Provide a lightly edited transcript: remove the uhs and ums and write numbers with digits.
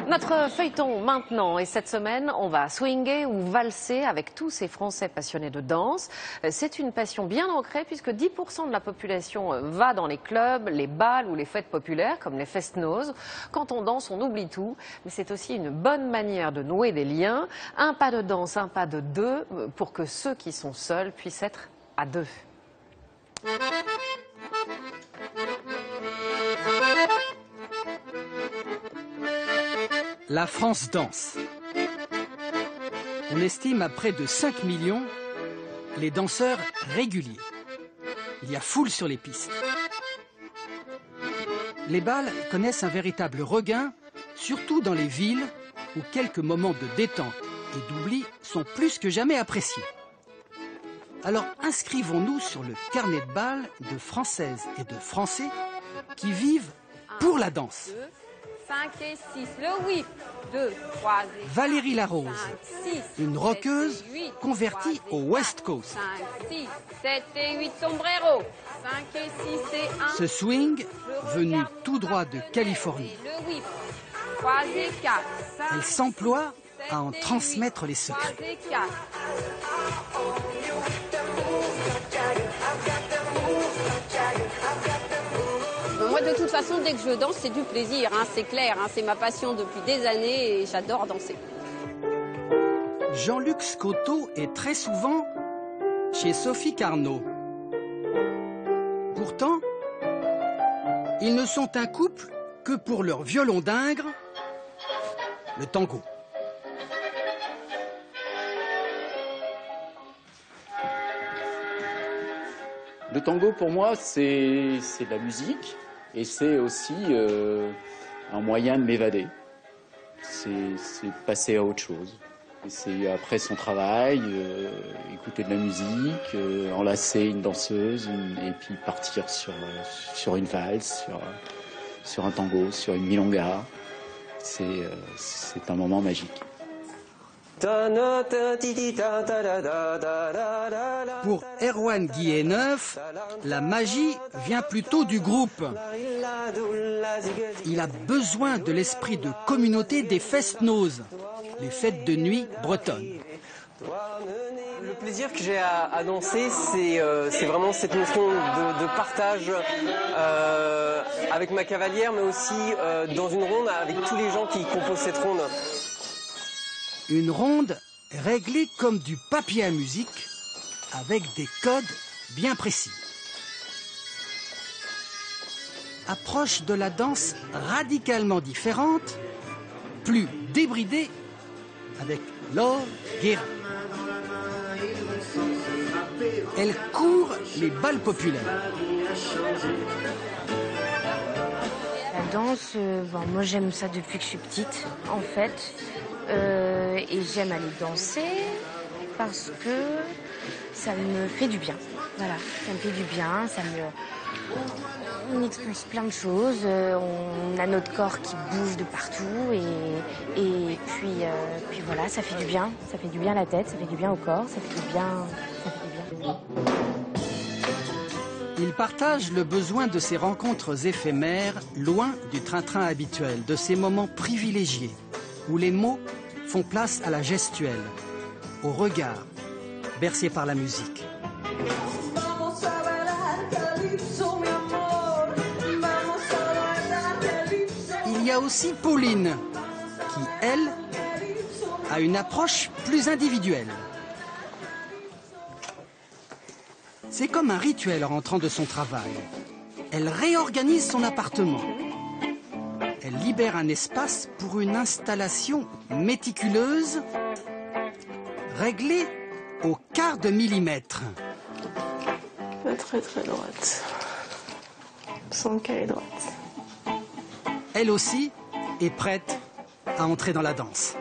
Notre feuilleton maintenant, et cette semaine, on va swinguer ou valser avec tous ces Français passionnés de danse. C'est une passion bien ancrée puisque 10% de la population va dans les clubs, les bals ou les fêtes populaires comme les fest-noz. Quand on danse, on oublie tout, mais c'est aussi une bonne manière de nouer des liens. Un pas de danse, un pas de deux, pour que ceux qui sont seuls puissent être à deux. La France danse. On estime à près de 5 millions les danseurs réguliers. Il y a foule sur les pistes. Les bals connaissent un véritable regain, surtout dans les villes où quelques moments de détente et d'oubli sont plus que jamais appréciés. Alors inscrivons-nous sur le carnet de bal de Françaises et de Français qui vivent pour la danse. 5 et 6, le whip, 2, 3 et 4, Valérie Larose, 5, 6, une rockeuse 7 et 8, convertie 3 et au West Coast. 5, 6, 7 et 8, sombrero, 5 et 6 et 1. Ce swing, venu tout droit de Californie, Le whip, 3 et 4, 5, elle s'emploie à en transmettre les secrets. 3 et 4. Moi, de toute façon, dès que je danse, c'est du plaisir, hein, c'est clair. Hein, c'est ma passion depuis des années et j'adore danser. Jean-Luc Scotto est très souvent chez Sophie Carnot. Pourtant, ils ne sont un couple que pour leur violon d'Ingres, le tango. Le tango, pour moi, c'est de la musique et c'est aussi un moyen de m'évader. C'est passer à autre chose. C'est après son travail, écouter de la musique, enlacer une danseuse et puis partir sur une valse, sur un tango, sur une milonga. C'est un moment magique. Pour Erwan Guilleneuf, la magie vient plutôt du groupe. Il a besoin de l'esprit de communauté des fest-noz, les fêtes de nuit bretonnes. Le plaisir que j'ai à danser, c'est vraiment cette notion de partage avec ma cavalière, mais aussi dans une ronde avec tous les gens qui composent cette ronde. Une ronde réglée comme du papier à musique, avec des codes bien précis. Approche de la danse radicalement différente, plus débridée, avec Laure Guérin. Elle court les bals populaires. La danse, moi j'aime ça depuis que je suis petite, en fait. Et j'aime aller danser parce que ça me fait du bien. Voilà, ça me fait du bien, on expose plein de choses, on a notre corps qui bouge de partout et puis voilà, ça fait du bien à la tête, ça fait du bien au corps, ça fait du bien. Il partage le besoin de ces rencontres éphémères, loin du train-train habituel, de ces moments privilégiés où les mots font place à la gestuelle, au regard, bercé par la musique. Il y a aussi Pauline, qui, elle, a une approche plus individuelle. C'est comme un rituel en rentrant de son travail. Elle réorganise son appartement. Elle libère un espace pour une installation méticuleuse, réglée au quart de millimètre. Très très droite. Sans qu'elle est droite. Elle aussi est prête à entrer dans la danse.